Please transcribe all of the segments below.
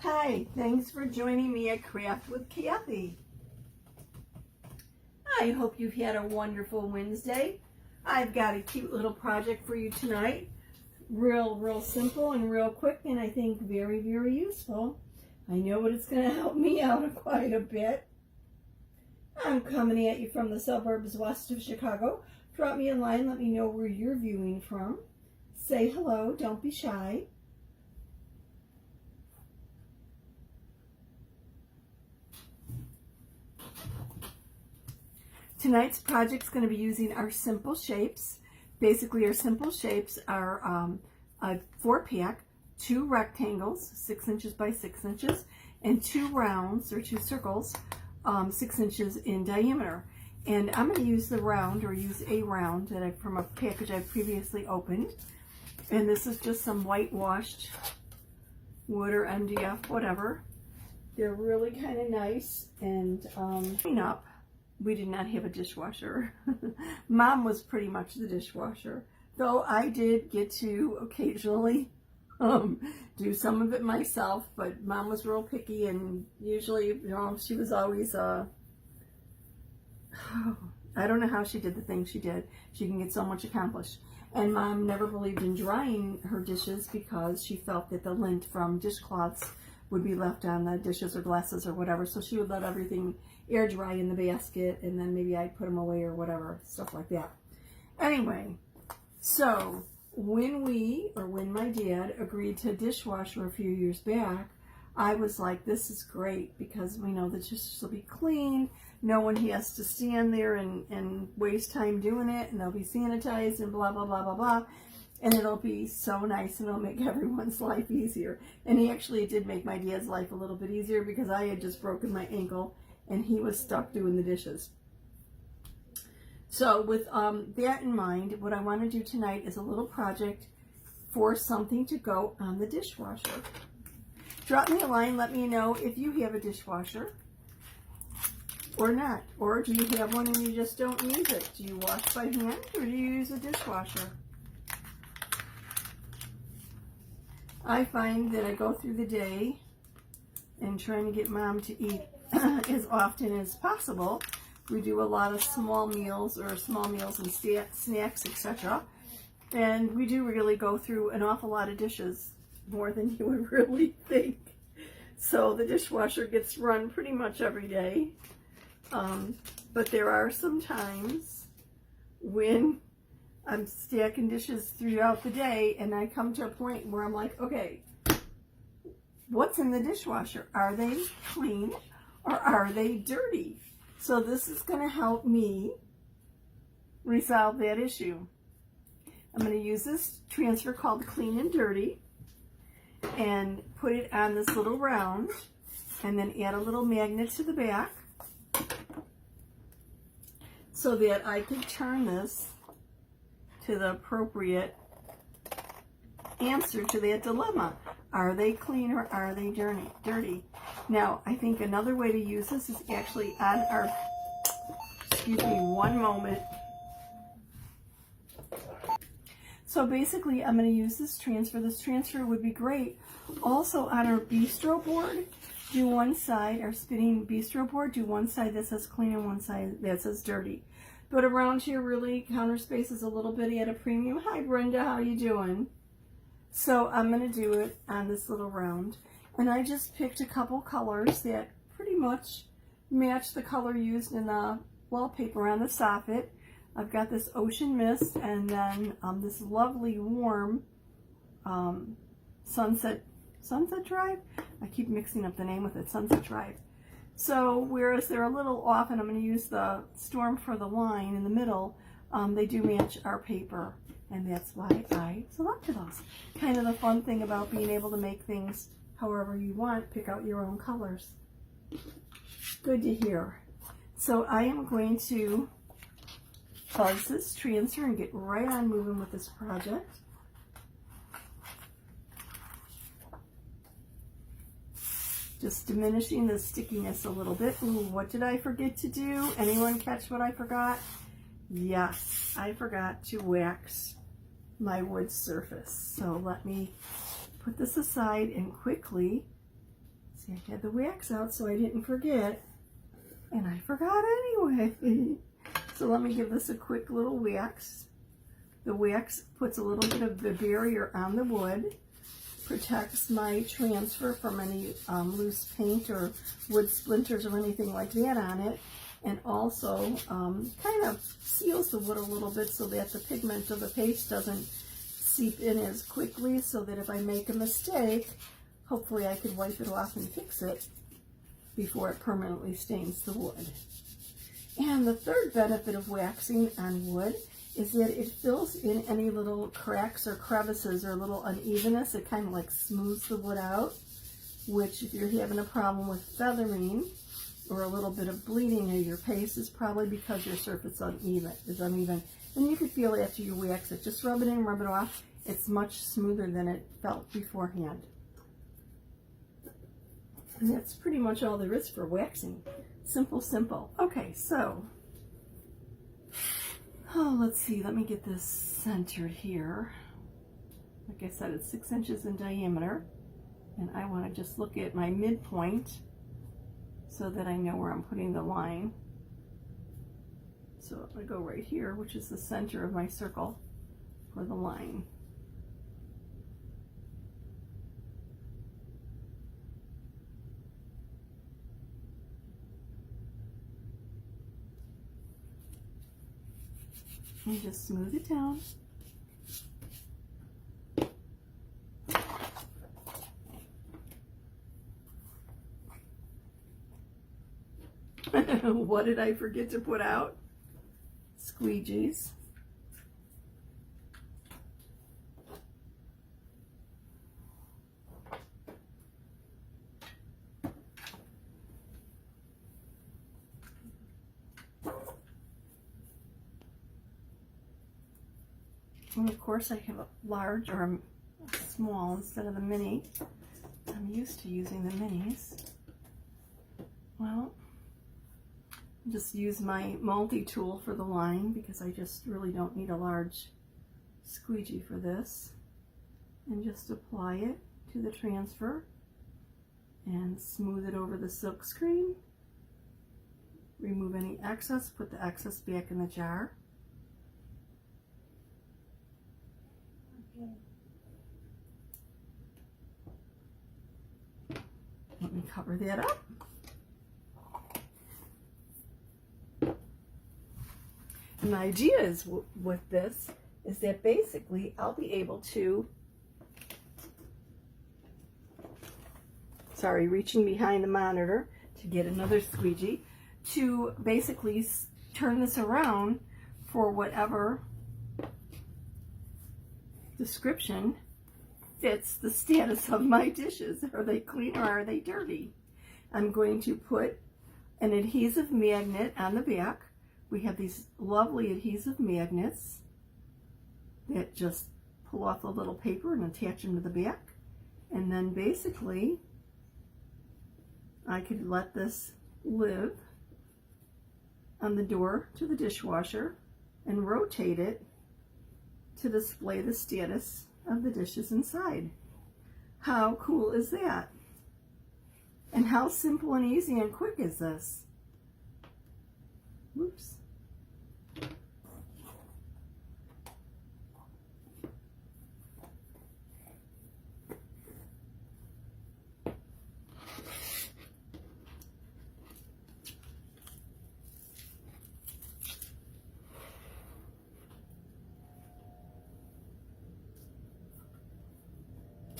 Hi, thanks for joining me at Craft with Kathy. I hope you've had a wonderful Wednesday. I've got a cute little project for you tonight. Real simple and real quick, and I think very useful. I know it's going to help me out quite a bit. I'm coming at you from the suburbs west of Chicago. Drop me a line, let me know where you're viewing from. Say hello, don't be shy. Tonight's project is going to be using our simple shapes. Basically, our simple shapes are a 4-pack, 2 rectangles, 6 inches by 6 inches, and 2 rounds, or 2 circles, 6 inches in diameter. And I'm going to use the round, or use a round that from a package I've previously opened. And this is just some whitewashed wood or MDF, whatever. They're really kind of nice and clean up. We did not have a dishwasher. Mom was pretty much the dishwasher, though I did get to occasionally do some of it myself, but Mom was real picky, and usually, she was always, I don't know how she did the things she did. She can get so much accomplished. And Mom never believed in drying her dishes because she felt that the lint from dishcloths would be left on the dishes or glasses or whatever, so she would let everything air dry in the basket, and then maybe I'd put them away or whatever, stuff like that. Anyway, so when my dad agreed to dishwasher a few years back, I was like, this is great, because we know the dishes will be clean, no one has to stand there and waste time doing it, and they'll be sanitized and blah blah blah blah blah, and it'll be so nice, and it'll make everyone's life easier. And he actually did make my dad's life a little bit easier, because I had just broken my ankle and he was stuck doing the dishes. So with that in mind, what I want to do tonight is a little project for something to go on the dishwasher. Drop me a line, let me know if you have a dishwasher or not, or do you have one and you just don't use it? Do you wash by hand, or do you use a dishwasher? I find that I go through the day and trying to get Mom to eat as often as possible. We do a lot of small meals and snacks, etc. And we do really go through an awful lot of dishes, more than you would really think. So the dishwasher gets run pretty much every day. But there are some times when I'm stacking dishes throughout the day, and I come to a point where I'm like, okay, what's in the dishwasher? Are they clean or are they dirty? So this is going to help me resolve that issue. I'm going to use this transfer called Clean and Dirty and put it on this little round, and then add a little magnet to the back so that I can turn this to the appropriate answer to that dilemma. Are they clean or are they dirty? Now, I think another way to use this is actually on our, excuse me, one moment. So basically, I'm going to use this transfer. This transfer would be great also on our bistro board. Do one side, our spinning bistro board, do one side that says clean and one side that says dirty. But around here, really, counter space is a little bit at a premium. Hi, Brenda, how you doing? So I'm going to do it on this little round. And I just picked a couple colors that pretty much match the color used in the wallpaper on the soffit. I've got this Ocean Mist, and then this lovely warm Sunset Drive? I keep mixing up the name with it, Sunset Drive. So whereas they're a little off, and I'm going to use the Storm for the line in the middle, they do match our paper. And that's why I selected those. Kind of the fun thing about being able to make things however you want, pick out your own colors. Good to hear. So I am going to pause this transfer and get right on moving with this project. Just diminishing the stickiness a little bit. Ooh, what did I forget to do? Anyone catch what I forgot? Yes, I forgot to wax my wood surface. So let me put this aside and quickly See, I had the wax out so I didn't forget, and I forgot anyway. So let me give this a quick little wax. The wax puts a little bit of the barrier on the wood, protects my transfer from any loose paint or wood splinters or anything like that on it, and also kind of seals the wood a little bit so that the pigment of the paste doesn't seep in as quickly, so that if I make a mistake, hopefully I could wipe it off and fix it before it permanently stains the wood. And the third benefit of waxing on wood is that it fills in any little cracks or crevices or little unevenness. It kind of like smooths the wood out, which if you're having a problem with feathering or a little bit of bleeding of your paste, is probably because your surface is uneven. And you can feel it after you wax it. Just rub it in, rub it off. It's much smoother than it felt beforehand. And that's pretty much all there is for waxing. Simple, simple. Okay, so, let's see. Let me get this centered here. Like I said, it's 6 inches in diameter. And I want to just look at my midpoint so that I know where I'm putting the line. So I'm going to go right here, which is the center of my circle for the line. And just smooth it down. What did I forget to put out? Squeegees. And of course I have a large or a small instead of the mini. I'm used to using the minis. Well, just use my multi-tool for the line because I just really don't need a large squeegee for this. And just apply it to the transfer and smooth it over the silk screen. Remove any excess, put the excess back in the jar. Let me cover that up. And the idea is with this is that basically I'll be able to, reaching behind the monitor to get another squeegee, to basically turn this around for whatever description fits the status of my dishes. Are they clean or are they dirty? I'm going to put an adhesive magnet on the back. We have these lovely adhesive magnets that just pull off the little paper and attach them to the back. And then basically I could let this live on the door to the dishwasher and rotate it to display the status of the dishes inside. How cool is that? And how simple and easy and quick is this? Whoops.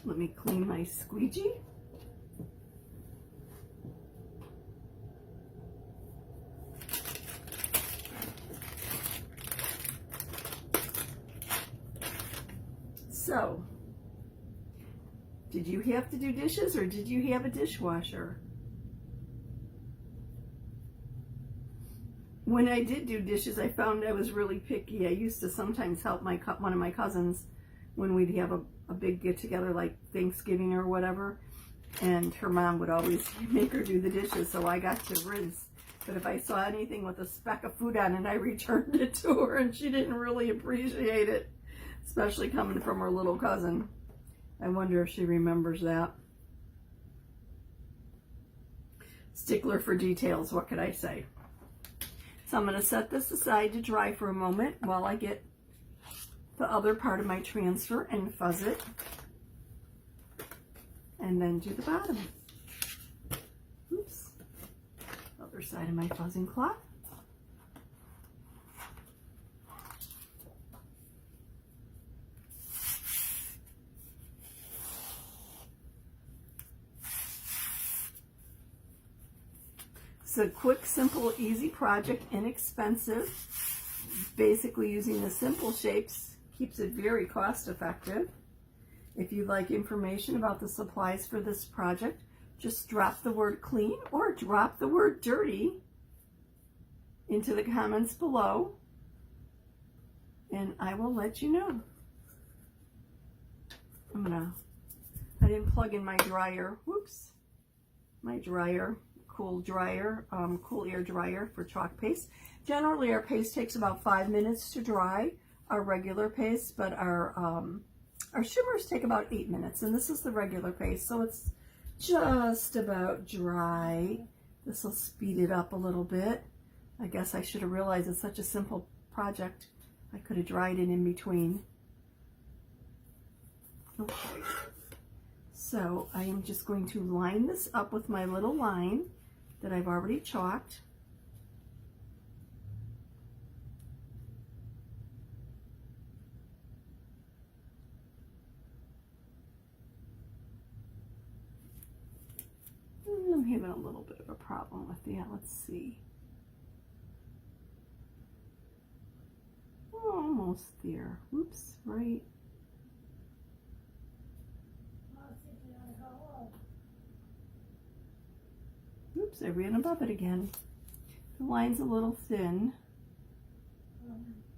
Let me clean my squeegee. So, did you have to do dishes or did you have a dishwasher? When I did do dishes, I found I was really picky. I used to sometimes help one of my cousins when we'd have a big get-together like Thanksgiving or whatever, and her mom would always make her do the dishes, so I got to rinse. But if I saw anything with a speck of food on it, I returned it to her, and she didn't really appreciate it, especially coming from her little cousin. I wonder if she remembers that. stickler for details, what could I say? So I'm going to set this aside to dry for a moment while I get the other part of my transfer and fuzz it, and then do the bottom. Oops. Other side of my fuzzing cloth. It's a quick, simple, easy project, inexpensive. Basically using the simple shapes keeps it very cost effective. If you'd like information about the supplies for this project, just drop the word clean or drop the word dirty into the comments below, and I will let you know. I didn't plug in my dryer. Whoops. My dryer. Cool air dryer for chalk paste. Generally our paste takes about 5 minutes to dry, our regular paste, but our shimmers take about 8 minutes, and this is the regular paste, so it's just about dry. This will speed it up a little bit. I guess I should have realized it's such a simple project. I could have dried it in between. Okay, so I am just going to line this up with my little line that I've already chalked. I'm having a little bit of a problem with that. Let's see. Oh, almost there. Oops, right. Oops, I ran above it again. The line's a little thin.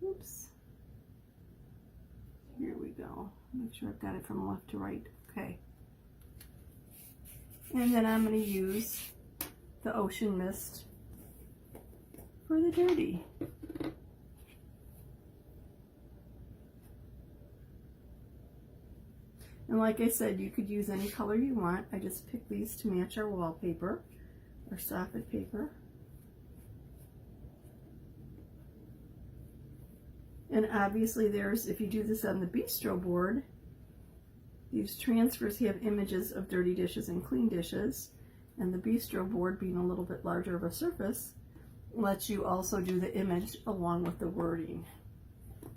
Oops. Here we go. Make sure I've got it from left to right. Okay. And then I'm going to use the ocean mist for the dirty. And like I said, you could use any color you want. I just picked these to match our wallpaper, or soffit paper. And obviously there's, if you do this on the bistro board, these transfers have images of dirty dishes and clean dishes, and the bistro board, being a little bit larger of a surface, lets you also do the image along with the wording.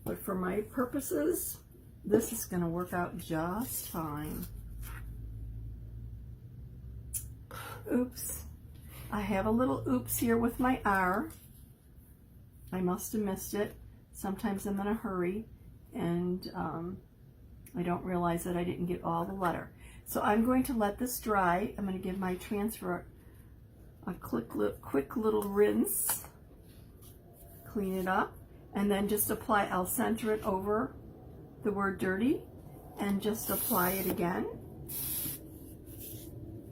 But for my purposes, this is going to work out just fine. Oops. I have a little oops here with my R. I must have missed it. Sometimes I'm in a hurry and I don't realize that I didn't get all the letter. So I'm going to let this dry. I'm going to give my transfer a quick little rinse, clean it up, and then just apply, I'll center it over the word dirty and just apply it again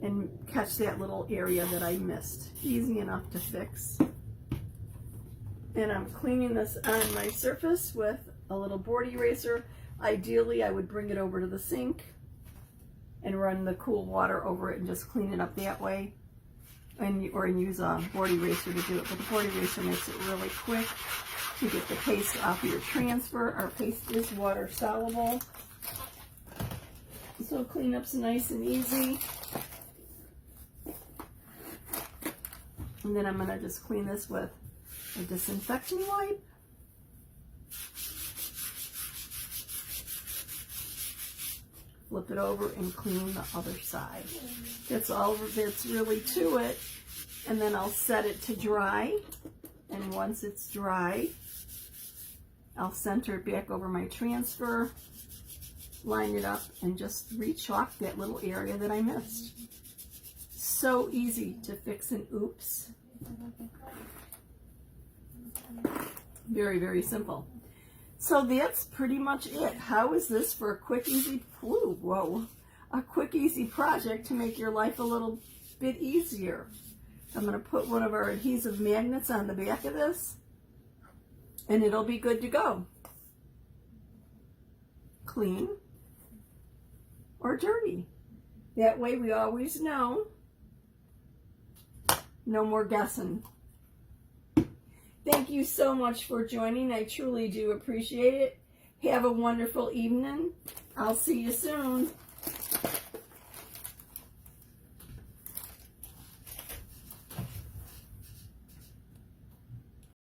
and catch that little area that I missed. Easy enough to fix. And I'm cleaning this on my surface with a little board eraser. Ideally, I would bring it over to the sink and run the cool water over it and just clean it up that way, or use a board eraser to do it. But the board eraser makes it really quick to get the paste off of your transfer. Our paste is water soluble, so cleanup's nice and easy. And then I'm going to just clean this with a disinfecting wipe. Flip it over and clean the other side. That's all that's really to it. And then I'll set it to dry. And once it's dry, I'll center it back over my transfer, line it up, and just re-chalk that little area that I missed. So easy to fix an oops. Very, very simple. So that's pretty much it. How is this for a quick, easy, a quick, easy project to make your life a little bit easier? I'm going to put one of our adhesive magnets on the back of this, and it'll be good to go. Clean or dirty. That way we always know No more guessing. Thank you so much for joining. I truly do appreciate it. Have a wonderful evening. I'll see you soon.